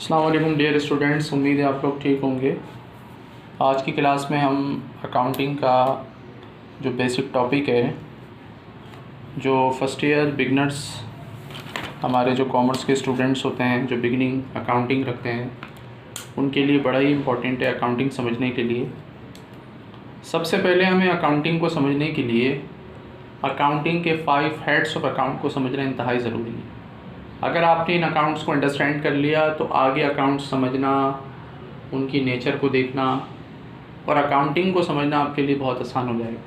अस्सलाम वालेकुम dear students, उम्मीद है आप लोग ठीक होंगे। आज की क्लास में हम अकाउंटिंग का जो बेसिक टॉपिक है, जो फर्स्ट ईयर बिगनर्स हमारे जो कॉमर्स के स्टूडेंट्स होते हैं, जो बिगिनिंग अकाउंटिंग रखते हैं, उनके लिए बड़ा ही इम्पोर्टेंट है अकाउंटिंग समझने के लिए। सबसे पहले हमें अकाउंटिंग को समझने के लिए अकाउंटिंग के 5 हेड्स ऑफ अकाउंट को समझना इंतहाई ज़रूरी है। अगर आपने इन अकाउंट्स को अंडरस्टैंड कर लिया तो आगे अकाउंट्स समझना, उनकी नेचर को देखना और अकाउंटिंग को समझना आपके लिए बहुत आसान हो जाएगा।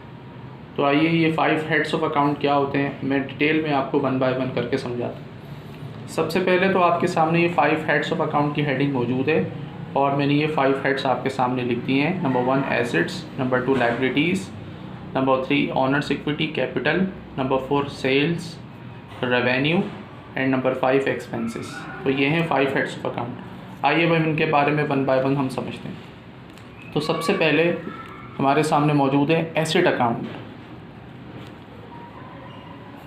तो आइए ये 5 हेड्स ऑफ अकाउंट क्या होते हैं, मैं डिटेल में आपको 1 बाय 1 करके समझाता हूँ। सबसे पहले तो आपके सामने ये 5 हेड्स ऑफ अकाउंट की हेडिंग मौजूद है और मैंने ये 5 हेड्स आपके सामने लिख दिए हैं। Number 1 assets, number 2 liabilities, number 3 owner's equity capital, number 4 sales revenue and number 5 expenses. तो ये हैं 5 हेड्स ऑफ अकाउंट। आइए अब इनके बारे में 1 बाय 1 हम समझते हैं। तो सबसे पहले हमारे सामने मौजूद है asset account.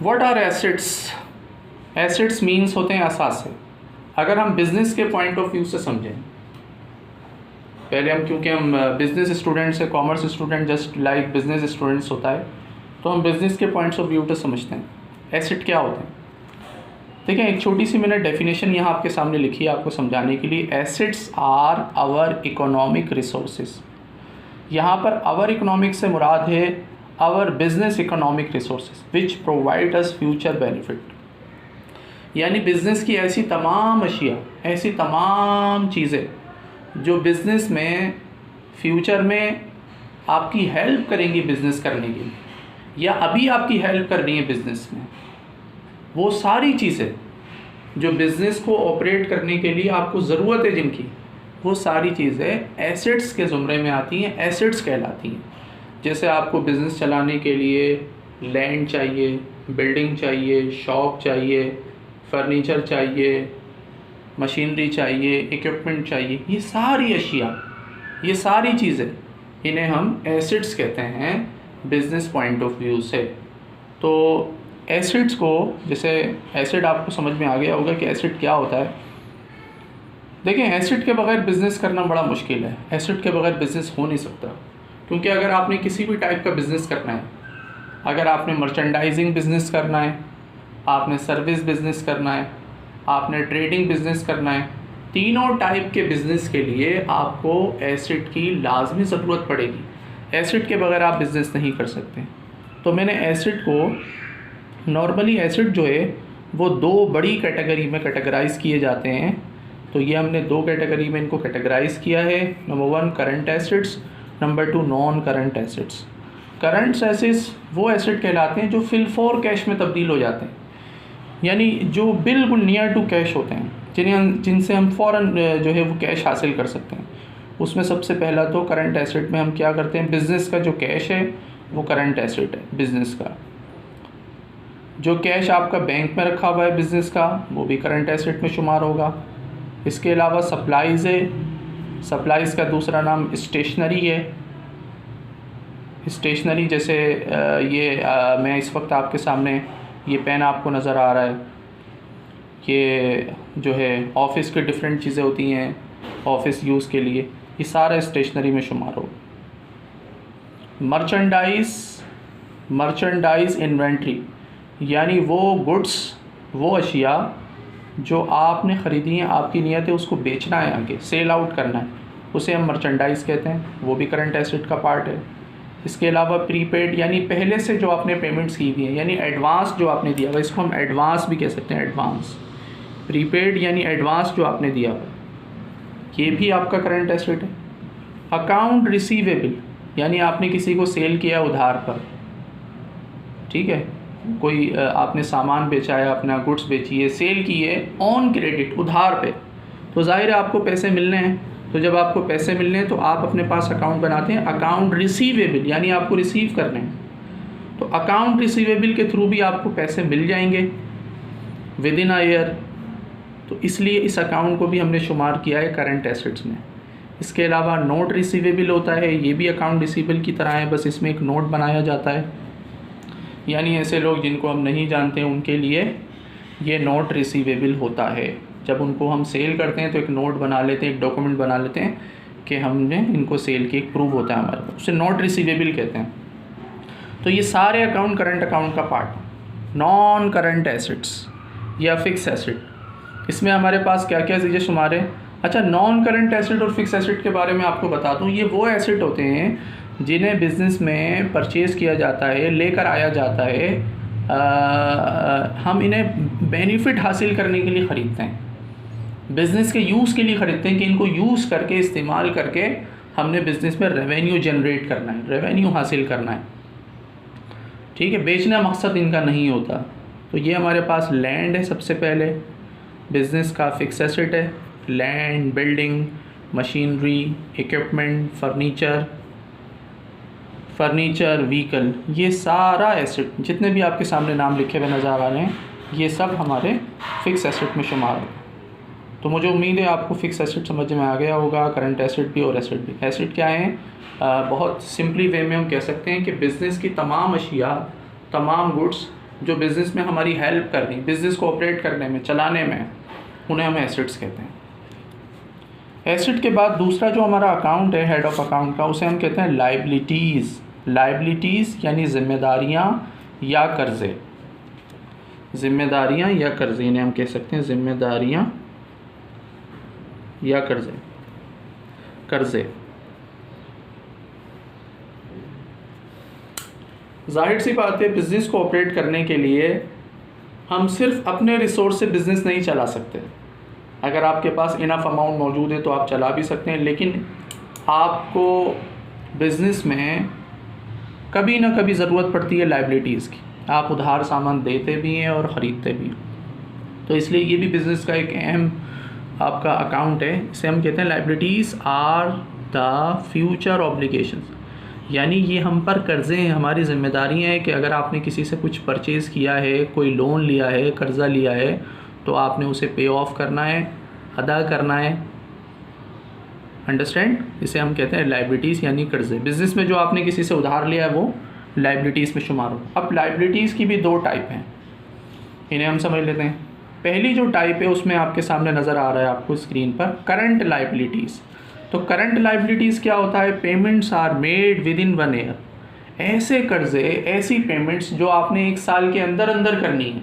What are assets? Assets means होते हैं असासे। अगर हम बिज़नेस के पॉइंट ऑफ व्यू से समझें, पहले हम क्योंकि हम बिज़नेस स्टूडेंट्स है, commerce student just like business students होता है, तो हम बिज़नेस के पॉइंट्स ऑफ व्यू से समझते हैं एसेट क्या होते हैं। देखिए, एक छोटी सी मैंने डेफिनेशन यहाँ आपके सामने लिखी है आपको समझाने के लिए। Assets are our economic resources. यहाँ पर आवर इकोनॉमिक से मुराद है our business economic resources which provide us future benefit. यानी बिज़नेस की ऐसी तमाम अशिया, ऐसी तमाम चीज़ें जो बिज़नेस में फ्यूचर में आपकी हेल्प करेंगी बिज़नेस करने के लिए, या अभी आपकी हेल्प कर रही है बिज़नेस में, वो सारी चीज़ें जो बिज़नेस को ऑपरेट करने के लिए आपको ज़रूरत है जिनकी, वो सारी चीज़ें एसेट्स के ज़ुमरे में आती हैं, एसेट्स कहलाती हैं। जैसे आपको बिज़नेस चलाने के लिए लैंड चाहिए, बिल्डिंग चाहिए, शॉप चाहिए, फर्नीचर चाहिए, मशीनरी चाहिए, इक्विपमेंट चाहिए, ये सारी अशिया, ये सारी चीज़ें, इन्हें हम एसेट्स कहते हैं बिज़नेस पॉइंट ऑफ व्यू से। तो एसेट्स को, जैसे एसेट आपको समझ में आ गया होगा कि एसेट क्या होता है। देखिए, एसेट के बगैर बिज़नेस करना बड़ा मुश्किल है। एसेट के बगैर बिज़नेस हो नहीं सकता, क्योंकि अगर आपने किसी भी टाइप का बिज़नेस करना है, अगर आपने मर्चेंडाइजिंग बिज़नेस करना है, आपने सर्विस बिज़नेस करना है, आपने ट्रेडिंग बिज़नेस करना है, तीनों टाइप के बिज़नेस के लिए आपको एसेट की लाजमी ज़रूरत पड़ेगी। एसेट के बगैर आप बिज़नेस नहीं कर सकते। तो मैंने एसेट को, नॉर्मली एसेट जो है वो 2 बड़ी कैटेगरी में कैटेगराइज़ किए जाते हैं। तो ये हमने 2 कैटेगरी में इनको कैटेगराइज़ किया है। Number 1 current assets, number 2 non current assets. Current assets वो एसेट कहलाते हैं जो फिल फॉर कैश में तब्दील हो जाते हैं, यानी जो बिल्कुल नियर टू कैश होते हैं, जिनसे हम फ़ौरन जो है वो कैश हासिल कर सकते हैं। उसमें सबसे पहला तो करंट एसेट में हम क्या करते हैं, बिज़नेस का जो कैश है वो करंट एसेट है बिज़नेस का। जो कैश आपका बैंक में रखा हुआ है बिज़नेस का, वो भी करंट एसेट में शुमार होगा। इसके अलावा सप्लाइज़ है, सप्लाइज़ का दूसरा नाम स्टेशनरी है। स्टेशनरी जैसे मैं इस वक्त आपके सामने ये पेन आपको नज़र आ रहा है, ये जो है ऑफ़िस के डिफरेंट चीज़ें होती हैं ऑफ़िस यूज़ के लिए, ये सारा स्टेशनरी में शुमार होगा। मर्चेंडाइज़ इन्वेंट्री, यानी वो गुड्स, वो अशिया जो आपने ख़रीदी हैं, आपकी नीयत है उसको बेचना है, आगे सेल आउट करना है, उसे हम मर्चेंडाइज़ कहते हैं, वो भी करंट एसेट का पार्ट है। इसके अलावा प्रीपेड, यानी पहले से जो आपने पेमेंट्स की हुई है, यानी एडवांस जो आपने दिया हुआ, इसको हम एडवांस भी कह सकते हैं, एडवांस। प्रीपेड यानी एडवांस जो आपने दिया हुआ, ये भी आपका करंट एसेट है। अकाउंट रिसीवेबल, यानी आपने किसी को सेल किया उधार पर, ठीक है, कोई आपने सामान बेचा है, अपना गुड्स बेची है, सेल की है ऑन क्रेडिट, उधार पे, तो ज़ाहिर है आपको पैसे मिलने हैं। तो जब आपको पैसे मिलने हैं तो आप अपने पास अकाउंट बनाते हैं, अकाउंट रिसीवेबल, यानी आपको रिसीव करने हैं। तो अकाउंट रिसीवेबल के थ्रू भी आपको पैसे मिल जाएंगे विद इन अ ईयर। तो इसलिए इस अकाउंट को भी हमने शुमार किया है करंट एसेट्स में। इसके अलावा नोट रिसीवेबल होता है, ये भी अकाउंट रिसीवेबल की तरह है, बस इसमें एक नोट बनाया जाता है, यानी ऐसे लोग जिनको हम नहीं जानते उनके लिए ये नोट रिसीवेबल होता है। जब उनको हम सेल करते हैं तो एक नोट बना लेते हैं, एक डॉक्यूमेंट बना लेते हैं कि हमने इनको सेल की, एक प्रूफ होता है हमारे पास, उसे नॉट रिसीवेबल कहते हैं। तो ये सारे अकाउंट करंट अकाउंट का पार्ट है। नॉन करंट एसेट्स या फिक्स एसेट, इसमें हमारे पास क्या क्या चीज़ें शुमार है। अच्छा, नॉन करंट एसेट और फिक्स एसेट के बारे में आपको बता दूं, ये वो एसेट होते हैं जिन्हें बिज़नेस में परचेज़ किया जाता है, लेकर आया जाता है, हम इन्हें बेनिफिट हासिल करने के लिए ख़रीदते हैं, बिज़नेस के यूज़ के लिए ख़रीदते हैं कि इनको यूज़ करके, इस्तेमाल करके हमने बिज़नेस में रेवेन्यू जनरेट करना है, रेवेन्यू हासिल करना है, ठीक है। बेचना मकसद इनका नहीं होता। तो ये हमारे पास लैंड है, सबसे पहले बिज़नेस का फिक्स एसेट है, land, building, machinery, equipment, furniture, vehicle, ये सारा एसेट जितने भी आपके सामने नाम लिखे हुए नज़र आ रहे हैं, ये सब हमारे फिक्स एसेट में शुमार है। तो मुझे उम्मीद है आपको फिक्स एसेट समझ में आ गया होगा, करंट एसेट भी और एसेट भी। एसेट क्या है? बहुत सिंपली वे में हम कह सकते हैं कि बिज़नेस की तमाम अशिया, तमाम गुड्स जो बिज़नेस में हमारी हेल्प कर रही, बिज़नेस को ऑपरेट करने में, चलाने में, उन्हें हम एसेट्स कहते हैं। एसेट के बाद दूसरा जो हमारा अकाउंट है, हेड ऑफ अकाउंट का, उसे हम कहते हैं लाइबिलिटीज़। लाइबिलिटीज़ यानी ज़िम्मेदारियाँ या कर्ज़े, ज़िम्मेदारियाँ या कर्ज़े, इन्हें हम कह सकते हैं ज़िम्मेदारियाँ या कर्ज़े। जाहिर सी बात है, बिज़नेस को ऑपरेट करने के लिए हम सिर्फ अपने रिसोर्स से बिज़नेस नहीं चला सकते। अगर आपके पास इनफ अमाउंट मौजूद है तो आप चला भी सकते हैं, लेकिन आपको बिज़नेस में कभी ना कभी ज़रूरत पड़ती है लाइबिलिटीज़ की। आप उधार सामान देते भी हैं और ख़रीदते भी हैं, तो इसलिए ये भी बिज़नेस का एक अहम आपका अकाउंट है। इसे हम कहते हैं liabilities are the future obligations, यानी ये हम पर कर्ज़े हैं, हमारी ज़िम्मेदारियाँ हैं कि अगर आपने किसी से कुछ परचेज़ किया है, कोई लोन लिया है, कर्ज़ा लिया है, तो आपने उसे पे ऑफ करना है, अदा करना है। अंडरस्टैंड? इसे हम कहते हैं लाइबिलिटीज़ यानी कर्ज़े। बिज़नेस में जो आपने किसी से उधार लिया है वो लाइबिलिटीज़ में शुमार हो। अब लाइबिलिटीज़ की भी दो टाइप हैं, इन्हें हम समझ लेते हैं। पहली जो टाइप है उसमें आपके सामने नज़र आ रहा है आपको स्क्रीन पर, करंट लाइबिलिटीज़। तो करंट लाइबिलिटीज़ क्या होता है? Payments are made within 1 year. ऐसे कर्ज़े, ऐसी पेमेंट्स जो आपने 1 साल के अंदर अंदर करनी है,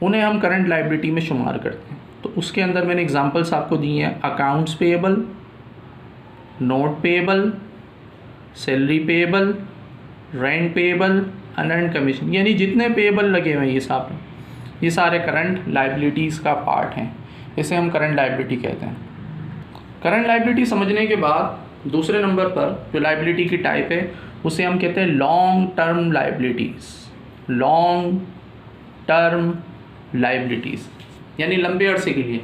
उन्हें हम करंट लाइबिलिटी में शुमार करते हैं। तो उसके अंदर मैंने एग्जांपल्स आपको दी हैं, accounts payable, note payable, salary payable, rent payable, unearned commission, यानी जितने पेएबल लगे हुए हैं ये सब, ये सारे करंट लाइबिलिटीज़ का पार्ट हैं। इसे हम करंट लाइबिलिटी कहते हैं। करंट लाइबिलिटी समझने के बाद दूसरे नंबर पर जो लाइबिलिटी की टाइप है उसे हम कहते हैं long term liabilities. Long term liabilities यानी लंबे अरसे के लिए,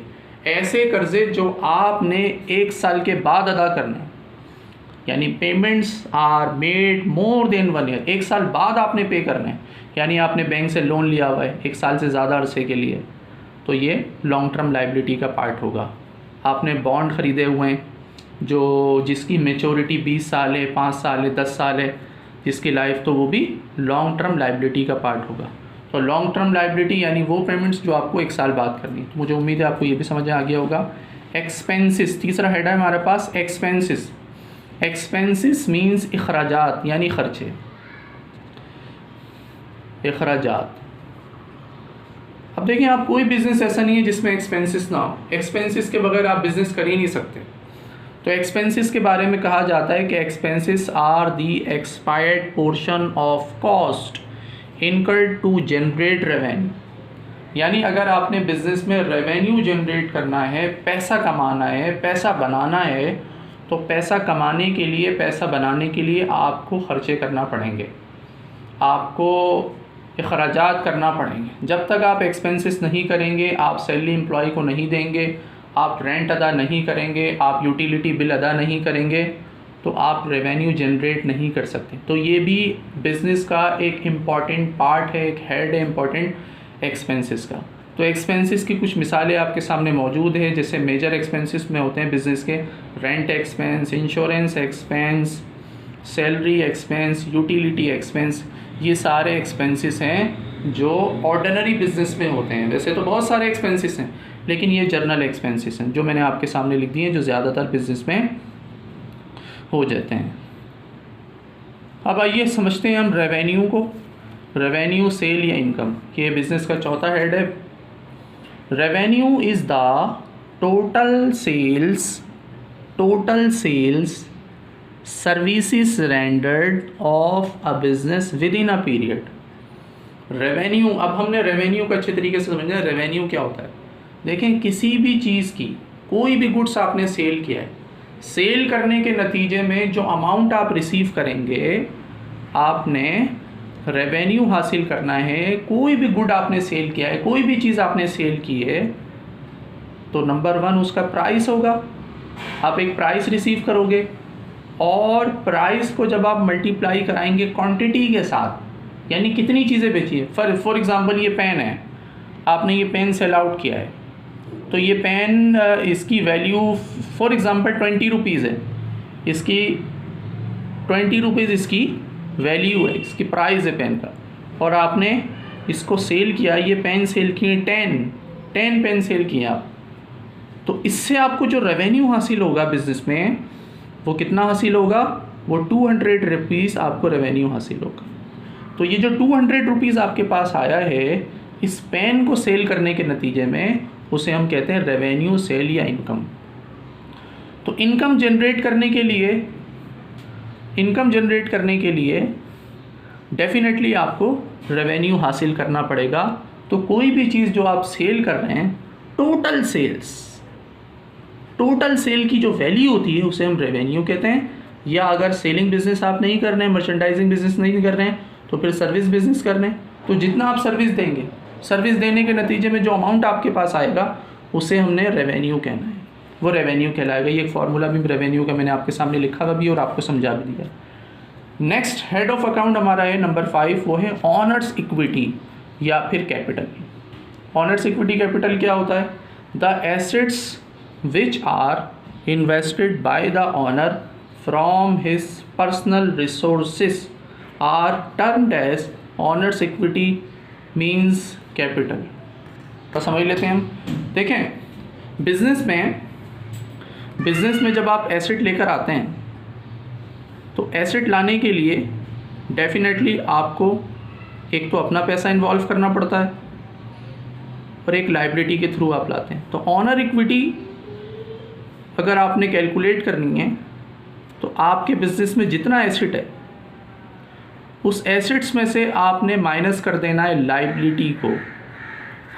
ऐसे कर्ज़े जो आपने 1 साल के बाद अदा करने, यानी payments are made more than 1 year, 1 साल बाद आपने पे करने, यानी आपने बैंक से लोन लिया हुआ है 1 साल से ज़्यादा अरसे के लिए, तो ये लॉन्ग टर्म लाइबिलिटी का पार्ट होगा। आपने बॉन्ड ख़रीदे हुए हैं जो जिसकी मेचोरिटी 20 साल है, 5 साल है, 10 साल है जिसकी लाइफ, तो वो भी लॉन्ग टर्म लाइबिलिटी का पार्ट होगा। तो लॉन्ग टर्म लाइबिलिटी यानी वो पेमेंट्स जो आपको 1 साल बाद करनी है। तो मुझे उम्मीद है आपको ये भी समझ आ गया होगा। एक्सपेंसेस, तीसरा हेड है हमारे पास एक्सपेंसेस। एक्सपेंसेस मीन्स अखराजात यानी खर्चे, अखराजात। अब देखिए, आप कोई बिज़नेस ऐसा नहीं है जिसमें एक्सपेंसेस ना हो। एक्सपेंसेस के बगैर आप बिज़नेस कर ही नहीं सकते। तो एक्सपेंसेस के बारे में कहा जाता है कि expenses are the expired portion of cost incurred to generate revenue, यानी अगर आपने बिज़नेस में रेवेन्यू जनरेट करना है, पैसा कमाना है, पैसा बनाना है, तो पैसा कमाने के लिए, पैसा बनाने के लिए आपको खर्चे करना पड़ेंगे, आपको अखराजात करना पड़ेंगे। जब तक आप एक्सपेंसेस नहीं करेंगे, आप सैलरी एम्प्लॉय को नहीं देंगे, आप रेंट अदा नहीं करेंगे, आप यूटिलिटी बिल अदा नहीं करेंगे, तो आप रेवेन्यू जनरेट नहीं कर सकते। तो ये भी बिज़नेस का एक इम्पॉर्टेंट पार्ट है, एक हेड है इम्पॉर्टेंट एक्सपेंसेस का। तो एक्सपेंसेस की कुछ मिसालें आपके सामने मौजूद है, जैसे मेजर एक्सपेंसेस में होते हैं बिज़नेस के rent expense, insurance expense, salary expense, utility expense. ये सारे एक्सपेंसेस हैं जो ऑर्डिनरी बिज़नेस में होते हैं। वैसे तो बहुत सारे एक्सपेंसेस हैं, लेकिन ये जर्नल एक्सपेंसेस हैं जो मैंने आपके सामने लिख दिए हैं, जो ज़्यादातर बिजनेस में हो जाते हैं। अब आइए समझते हैं हम रेवेन्यू को। रेवेन्यू, सेल या इनकम, ये बिजनेस का चौथा हेड है। Revenue is the total sales services rendered of a business within a period. Revenue, अब हमने रेवेन्यू को अच्छे तरीके से समझना है। रेवेन्यू क्या होता है? देखें, किसी भी चीज़ की, कोई भी गुड्स आपने सेल किया है, सेल करने के नतीजे में जो अमाउंट आप रिसीव करेंगे, आपने रेवेन्यू हासिल करना है। कोई भी गुड आपने सेल किया है, कोई भी चीज़ आपने सेल की है, तो नंबर 1 उसका प्राइस होगा। आप एक प्राइस रिसीव करोगे और प्राइस को जब आप मल्टीप्लाई कराएंगे क्वांटिटी के साथ, यानी कितनी चीज़ें बेची है। फॉर एग्जांपल ये पेन है, आपने ये पेन सेल आउट किया है, तो ये पेन इसकी वैल्यू फॉर एग्जांपल 20 रुपीज़ है, इसकी 20 रुपीज़ इसकी वैल्यू है, इसकी प्राइस है पेन का, और आपने इसको सेल किया, ये पेन सेल किए 10 पेन सेल किए आप, तो इससे आपको जो रेवेन्यू हासिल होगा बिज़नेस में, वो कितना हासिल होगा? वो 200 रुपीज़ आपको रेवेन्यू हासिल होगा। तो ये जो 200 रुपीज़ आपके पास आया है इस पेन को सेल करने के नतीजे में, उसे हम कहते हैं रेवेन्यू, सेल या इनकम। तो इनकम जनरेट करने के लिए डेफिनेटली आपको रेवेन्यू हासिल करना पड़ेगा। तो कोई भी चीज़ जो आप सेल कर रहे हैं, टोटल सेल की जो वैल्यू होती है उसे हम रेवेन्यू कहते हैं। या अगर सेलिंग बिजनेस आप नहीं कर रहे हैं, मर्चेंडाइजिंग बिजनेस नहीं कर रहे हैं, तो फिर सर्विस बिजनेस कर रहे हैं, तो जितना आप सर्विस देंगे, सर्विस देने के नतीजे में जो अमाउंट आपके पास आएगा उसे हमने रेवेन्यू कहना है, वो रेवेन्यू कहलाएगा। ये एक फार्मूला भी रेवेन्यू का मैंने आपके सामने लिखा हुआ भी और आपको समझा भी दिया। नेक्स्ट हेड ऑफ अकाउंट हमारा है नंबर 5, वो है ऑनर्स इक्विटी या फिर कैपिटल। ऑनर्स इक्विटी कैपिटल क्या होता है? The assets which are invested by the owner from his personal resources are termed as owner's equity means capital। तो समझ लेते हैं हम। देखें, बिजनेस में जब आप एसेट लेकर आते हैं, तो एसेट लाने के लिए डेफिनेटली आपको एक तो अपना पैसा इन्वॉल्व करना पड़ता है और एक लायबिलिटी के थ्रू आप लाते हैं। तो ऑनर इक्विटी अगर आपने कैलकुलेट करनी है, तो आपके बिजनेस में जितना एसेट है, उस एसेट्स में से आपने माइनस कर देना है लायबिलिटी को।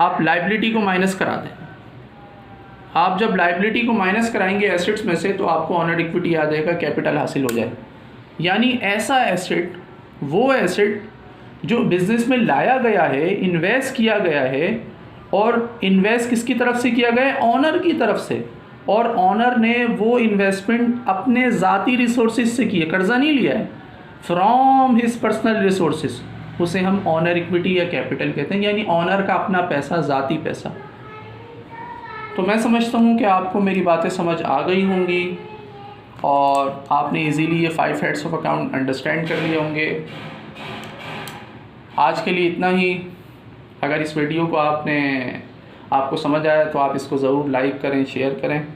आप लायबिलिटी को माइनस करा दें। आप जब लायबिलिटी को माइनस कराएंगे एसेट्स में से, तो आपको ऑनर इक्विटी आ जाएगा, कैपिटल हासिल हो जाए। यानी ऐसा एसेट, वो एसेट जो बिजनेस में लाया गया है, इन्वेस्ट किया गया है, और इन्वेस्ट किसकी तरफ से किया गया है? ऑनर की तरफ से। और ऑनर ने वो इन्वेस्टमेंट अपने ज़ाती रिसोर्सेज से की है, कर्जा नहीं लिया है, फ्रॉम हिज पर्सनल रिसोर्सेज, उसे हम ऑनर इक्विटी या कैपिटल कहते हैं। यानी ऑनर का अपना पैसा, ज़ाती पैसा। तो मैं समझता हूँ कि आपको मेरी बातें समझ आ गई होंगी और आपने इजीली ये 5 हेड्स ऑफ अकाउंट अंडरस्टैंड कर लिए होंगे। आज के लिए इतना ही। अगर इस वीडियो को आपको समझ आया तो आप इसको ज़रूर लाइक करें, शेयर करें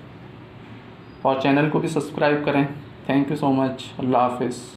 और चैनल को भी सब्सक्राइब करें। Thank you so much. अल्लाह हाफिज़।